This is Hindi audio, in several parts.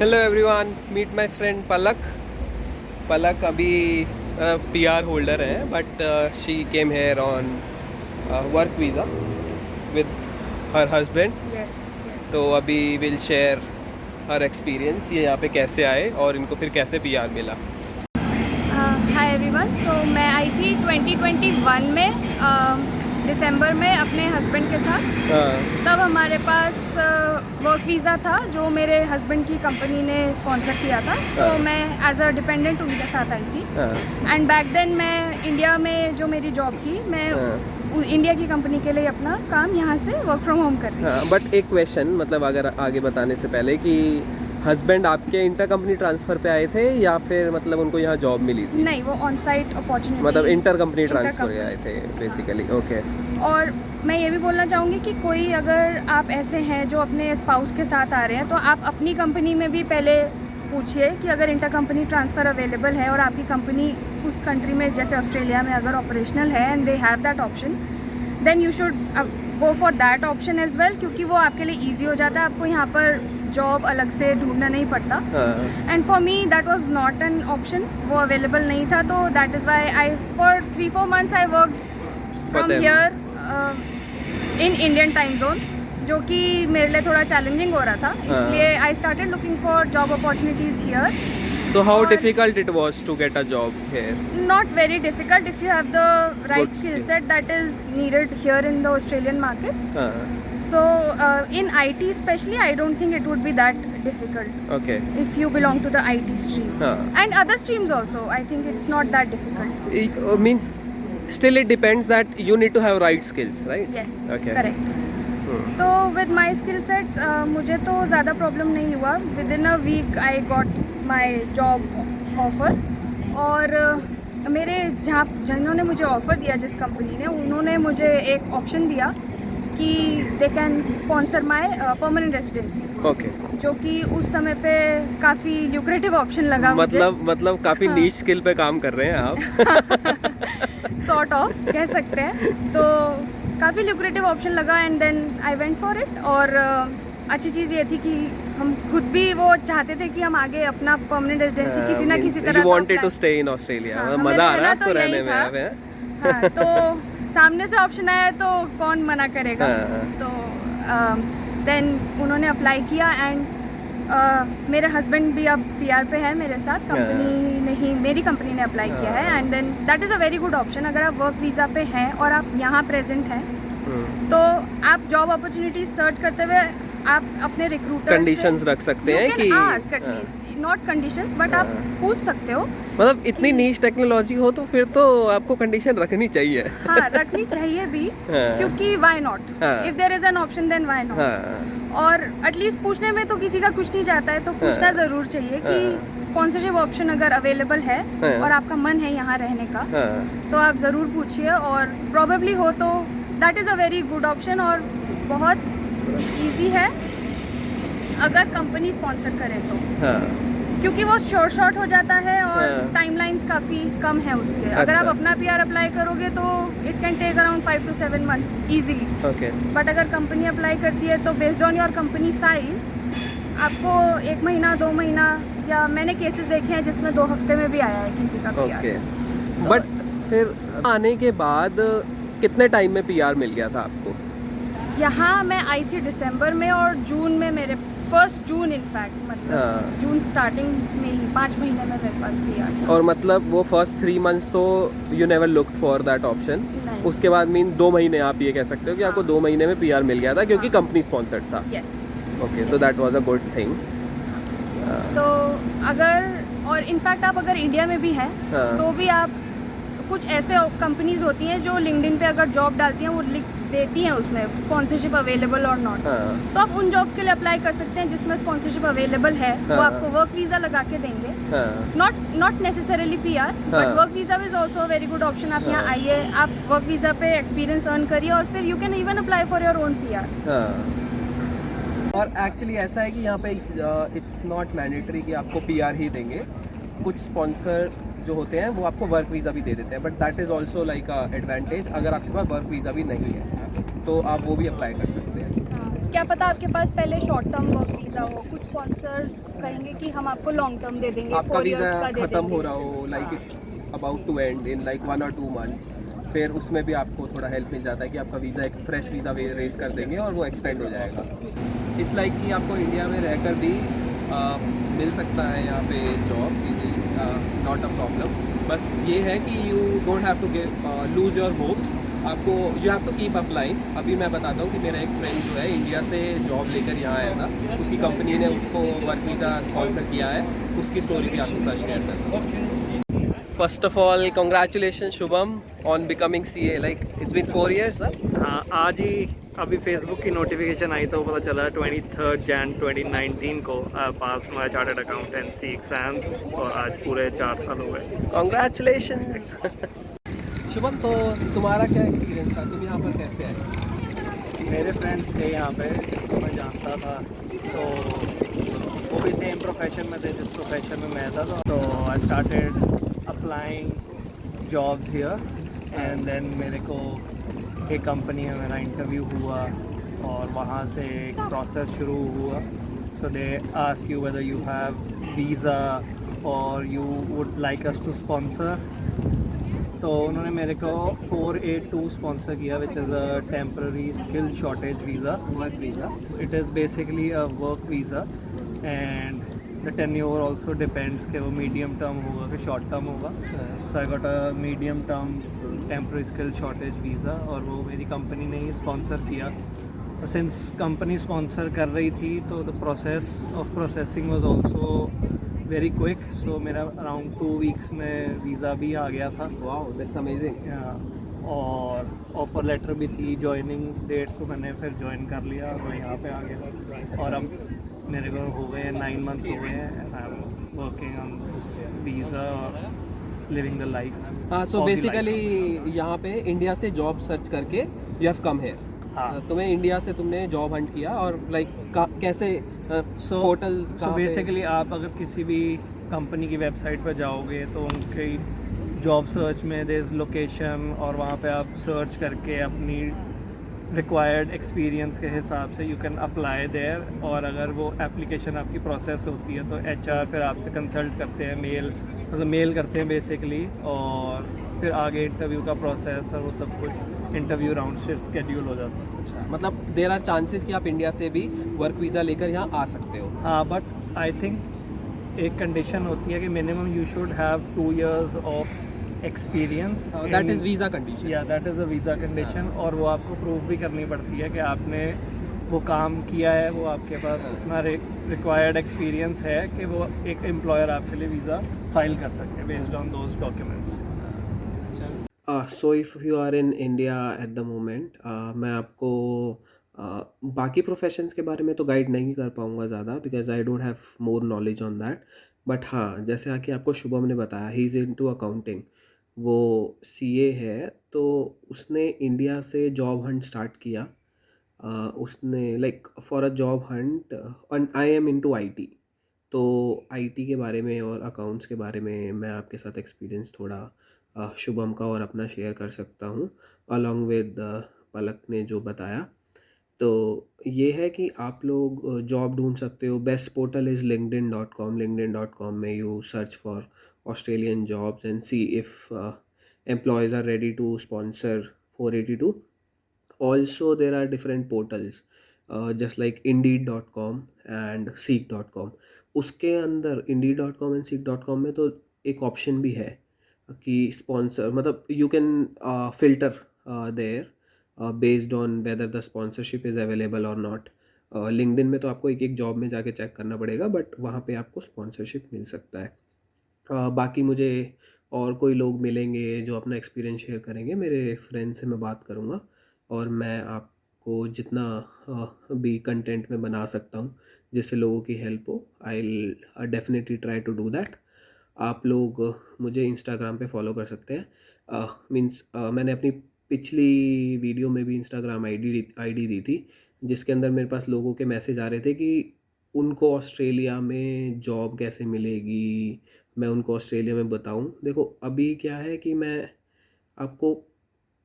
Hello everyone, meet my friend Palak. Palak अभी पीआर होल्डर है, but she came here on work visa with her husband. Yes तो अभी विल शेयर हर एक्सपीरियंस, ये यहाँ पे कैसे आए और इनको फिर कैसे पीआर मिला। Hi everyone. सो मैं आई थी 2021 में दिसंबर में अपने हस्बैंड के साथ। तब हमारे पास वर्क वीज़ा था जो मेरे हस्बैंड की कंपनी ने स्पॉन्सर किया था। तो मैं एज अ डिपेंडेंट उनके साथ आई थी। एंड बैक देन मैं इंडिया में जो मेरी जॉब थी, मैं इंडिया की कंपनी के लिए अपना काम यहाँ से वर्क फ्रॉम होम कर रही थी। बट एक क्वेश्चन, मतलब अगर आगे बताने से पहले कि हस्बैंड आपके इंटर कंपनी ट्रांसफ़र पे आए थे या फिर मतलब उनको यहाँ जॉब मिली थी? नहीं, वो ऑन साइट अपॉर्चुनिटी, मतलब इंटर कंपनी ट्रांसफ़र पे आए थे बेसिकली। ओके। और मैं ये भी बोलना चाहूँगी कि कोई अगर आप ऐसे हैं जो अपने स्पाउस के साथ आ रहे हैं, तो आप अपनी कंपनी में भी पहले पूछिए कि अगर इंटर कंपनी ट्रांसफ़र अवेलेबल है और आपकी कंपनी उस कंट्री में, जैसे ऑस्ट्रेलिया में अगर ऑपरेशनल है and they have that option, then you should go for that option as well, क्योंकि वो आपके लिए ईजी हो जाता है। आपको यहाँ पर जॉब अलग से ढूंढना नहीं पड़ता। And for me that was not an option, वो अवेलेबल नहीं था। तो that is why I for 3-4 months I work from here in Indian time zone, जो कि मेरे लिए थोड़ा चैलेंजिंग हो रहा था। इसलिए I started looking for job opportunities here. So how difficult it was to get a job here? Not very difficult if you have the right Good skill skill. set that is needed here in the Australian market. So in IT especially, I don't think it would be that difficult Okay. if you belong to the IT stream. And other streams also, I think it's not that difficult. It means still it depends that you need to have right skills, right? Yes, Okay. correct. तो विद माई स्किल सेट्स मुझे तो ज़्यादा प्रॉब्लम नहीं हुआ। Within a week I got my job offer. और मेरे जिन्होंने मुझे ऑफ़र दिया, जिस कंपनी ने, उन्होंने मुझे एक ऑप्शन दिया कि they can sponsor my permanent residency. Okay. जो कि उस समय पे काफ़ी ल्यूक्रेटिव ऑप्शन लगा मुझे। मतलब काफ़ी नीश स्किल पे काम कर रहे हैं आप। सॉर्ट ऑफ कह सकते हैं। तो काफ़ी ल्यूक्रेटिव ऑप्शन लगा and then I went for it. और अच्छी चीज़ ये थी कि हम खुद भी वो चाहते थे कि हम आगे अपना परमानेंट रेजिडेंसी किसी ना किसी तरह You wanted to stay in Australia. मज़ा आ रहा है आपको रहने में यहाँ पे? हाँ, तो सामने से ऑप्शन आया तो कौन मना करेगा। तो देन उन्होंने अप्लाई किया एंड मेरे हस्बैंड भी अब पीआर पे है मेरे साथ। कंपनी नहीं, मेरी कंपनी ने अप्लाई किया है। And then that is a very good option. अगर आप वर्क वीज़ा पे हैं और आप यहाँ प्रेजेंट हैं, तो आप जॉब अपॉर्चुनिटीज सर्च करते हुए आप अपने रिक्रूटर कंडीशंस रख सकते हैं कि ask at least, not conditions, but आप पूछ सकते हो। मतलब इतनी नीश टेक्नोलॉजी हो तो फिर तो आपको कंडीशन रखनी चाहिए। हाँ, रखनी चाहिए भी, क्योंकि why not, if there is an option then why not. और एटलीस्ट पूछने में तो किसी का कुछ नहीं जाता है, तो पूछना ज़रूर चाहिए कि स्पॉन्सरशिप ऑप्शन अगर अवेलेबल है और आपका मन है यहाँ रहने का, तो आप ज़रूर पूछिए। और प्रॉबेबली हो तो that is a very good option. और बहुत ईजी है अगर कंपनी स्पॉन्सर करे तो, क्योंकि वो शॉर्ट हो जाता है और टाइमलाइंस काफ़ी कम है उसके। अगर आप अपना पीआर अप्लाई करोगे तो it can take around 5 to 7 months easily. Okay. But अगर कंपनी अप्लाई करती है तो based on your company size आपको 1 महीना 2 महीना, या मैंने केसेस देखे हैं जिसमें 2 हफ्ते में भी आया है किसी का पीआर। ओके। बट फिर आने के बाद कितने टाइम में पीआर मिल गया था आपको? यहाँ मैं आई थी दिसंबर में और जून में मेरे 1 जून इनफैक्ट, मतलब जून स्टार्टिंग में ही 5 महीने में मेरे पास पीआर था। और मतलब वो फर्स्ट 3 months तो you never looked for that option. उसके बाद मीन 2 महीने आप ये कह सकते हो कि आपको 2 महीने में पीआर मिल गया था, क्योंकि कंपनी स्पॉन्सर्ड था। Yes. Okay, so that was a good thing. तो अगर, और इनफैक्ट आप अगर इंडिया में भी हैं तो भी आप, कुछ ऐसे कंपनीज होती हैं जो लिंक्डइन पे अगर जॉब डालती हैं, वो लिख देती हैं उसमें स्पॉन्सरशिप अवेलेबल और नॉट। तो आप उन जॉब्स के लिए अप्लाई कर सकते हैं जिसमें स्पॉन्सरशिप अवेलेबल है। वो आपको वर्क वीज़ा लगा के देंगे, not necessarily PR, but work visa is also very good option. आप यहाँ आइए, आप वर्क वीज़ा पे एक्सपीरियंस अर्न करिए और फिर you can even apply for your own PR. और एक्चुअली ऐसा है कि यहाँ पे इट्स नॉट मैंडेटरी कि आपको पीआर ही देंगे। कुछ स्पॉन्सर जो होते हैं वो आपको वर्क वीज़ा भी दे देते हैं, but that is also like a advantage. अगर आपके पास वर्क वीज़ा भी नहीं है तो आप वो भी अप्लाई कर सकते हैं। क्या पता आपके पास पहले शॉर्ट टर्म वर्क वीज़ा हो, कुछ स्पॉन्सर्स कहेंगे कि हम आपको लॉन्ग टर्म दे देंगे, आपका 4 इयर्स वीज़ा का दे ख़त्म हो देंगे। रहा हो, like it's about to end in like 1 or 2 months, फिर उसमें भी आपको थोड़ा हेल्प मिल जाता है कि आपका वीज़ा एक फ्रेश वीज़ा रेज कर देंगे और वो एक्सटेंड हो जाएगा। इट्स लाइक कि आपको इंडिया में रहकर भी मिल सकता है यहाँ पे job easily, not a problem. बस ये है कि you don't have to lose your hopes, आपको you have to keep applying. अभी मैं बताता हूँ कि मेरा एक फ्रेंड जो है इंडिया से जॉब लेकर यहाँ आया था, उसकी कंपनी ने उसको वर्क वीज़ा स्पॉन्सर किया है, उसकी स्टोरी भी आपके साथ शेयर करता हूँ। First of all congratulation Shubham on becoming CA, like it's been 4 years sir. हाँ, आज ही अभी फेसबुक की नोटिफिकेशन आई तो पता चला 23 Jan 2019 को पास माई चार्टर्ड अकाउंटेंसी एग्ज़ाम्स, और आज पूरे 4 साल हो गए। कॉन्ग्रेचुलेशन शुभम, तो तुम्हारा क्या एक्सपीरियंस था, तुम यहाँ पर कैसे आए? मेरे फ्रेंड्स थे यहाँ पे जिनको मैं जानता था, तो वो भी सेम प्रोफेशन में थे जिस प्रोफेशन में मैं था, तो I started applying jobs here, and then मेरे को एक कंपनी में मेरा इंटरव्यू हुआ और वहाँ से एक प्रोसेस शुरू हुआ। So they ask you whether you have visa or you would like us to sponsor. तो उन्होंने मेरे को 482 स्पॉन्सर किया, which is a temporary skill shortage visa, work visa. It is basically a work visa, and the tenure also depends कि वो मीडियम टर्म होगा कि शॉर्ट टर्म होगा। So I got a medium term temporary skill shortage visa, और वो मेरी कंपनी ने ही स्पॉन्सर किया। सिंस कंपनी स्पॉन्सर कर रही थी तो the process of processing was also very quick, so मेरा अराउंड 2 weeks में वीज़ा भी आ गया था। Wow, that's amazing. और ऑफ़र लेटर भी थी, जॉइनिंग डेट को मैंने फिर ज्वाइन कर लिया और मैं यहाँ पे आ गया, और अब मेरे को हो गए 9 months हो गए हैं, and I am working on this visa और लिविंग द लाइफ। हाँ, सो बेसिकली यहाँ पे इंडिया से जॉब सर्च करके यू हैव कम हेयर। हाँ, तुम्हें इंडिया से तुमने जॉब हंट किया, और लाइक कैसे पोर्टल? सो बेसिकली आप अगर किसी भी कंपनी की वेबसाइट पर जाओगे तो उनकी जॉब सर्च में देयर इज़ लोकेशन, और वहाँ पे आप सर्च करके अपनी रिक्वायर्ड एक्सपीरियंस के हिसाब से यू कैन अप्लाई देयर, और अगर वो एप्लीकेशन आपकी प्रोसेस होती है तो HR फिर आपसे कंसल्ट करते हैं, मेल करते हैं बेसिकली, और फिर आगे इंटरव्यू का प्रोसेस और वो सब कुछ इंटरव्यू राउंड से शेड्यूल हो जाता है। अच्छा, मतलब देर आर चांसेस कि आप इंडिया से भी वर्क वीज़ा लेकर यहाँ आ सकते हो। हाँ, बट आई थिंक एक कंडीशन होती है कि minimum you should have 2 years of experience, that is visa condition. या that is a visa condition, और वो आपको प्रूव भी करनी पड़ती है कि आपने वो काम किया है, वो आपके पास उतना रिक्वायर्ड एक्सपीरियंस है कि वो एक एम्प्लॉयर आपके लिए वीज़ा फाइल कर सके based on those documents. So if you are in India at the moment, मैं आपको बाकी प्रोफेशंस के बारे में तो गाइड नहीं कर पाऊँगा ज़्यादा, because I don't have more knowledge on that. But हाँ, जैसे आके आपको शुभम ने बताया, ही इज़ इनटू अकाउंटिंग, वो CA है, तो उसने इंडिया से जॉब हंट स्टार्ट किया। उसने like for a job Hunt, and I am into IT, तो IT के बारे में और अकाउंट्स के बारे में मैं आपके साथ एक्सपीरियंस थोड़ा शुभम का और अपना शेयर कर सकता हूँ, अलॉन्ग विद पलक ने जो बताया। तो ये है कि आप लोग जॉब ढूंढ सकते हो। Best portal is linkedin.com। linkedin.com में you search for Australian jobs and see if employers are ready to sponsor 482। Also there are different portals just like indeed.com and seek.com। उसके अंदर indeed.com and seek.com में तो एक ऑप्शन भी है कि स्पॉन्सर, मतलब you can filter there based on whether the sponsorship is available और नॉट। लिंक्डइन में तो आपको एक एक जॉब में जाके चेक करना पड़ेगा, बट वहाँ पे आपको स्पॉन्सरशिप मिल सकता है। बाकी मुझे और कोई लोग मिलेंगे जो अपना एक्सपीरियंस शेयर करेंगे, मेरे फ्रेंड से मैं बात करूँगा, और मैं आपको जितना भी कंटेंट में बना सकता हूँ जिससे लोगों की हेल्प हो, I will definitely try to do that. आप लोग मुझे इंस्टाग्राम पे फॉलो कर सकते हैं। मीन्स मैंने अपनी पिछली वीडियो में भी इंस्टाग्राम आईडी दी थी, जिसके अंदर मेरे पास लोगों के मैसेज आ रहे थे कि उनको ऑस्ट्रेलिया में जॉब कैसे मिलेगी, मैं उनको ऑस्ट्रेलिया में बताऊं। देखो, अभी क्या है कि मैं आपको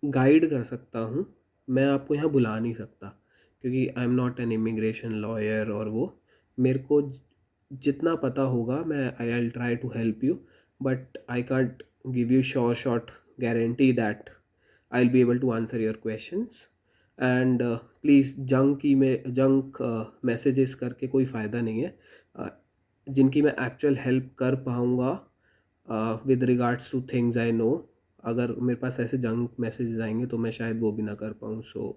गाइड कर सकता हूं, मैं आपको यहाँ बुला नहीं सकता, क्योंकि I am not an immigration lawyer, और वो मेरे को जितना पता होगा मैं I will try to help you, but I can't give you sure shot guarantee that I will be able to answer your questions. And please junk messages करके कोई फ़ायदा नहीं है। जिनकी मैं एक्चुअल हेल्प कर पाऊँगा with regards two things I know, अगर मेरे पास ऐसे जंक मैसेजेस आएंगे तो मैं शायद वो भी ना कर पाऊँ। सो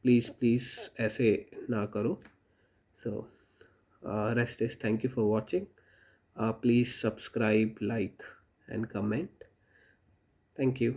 प्लीज़ प्लीज़ ऐसे ना करो। सो rest is thank you for watching. Please subscribe, like and comment. Thank you.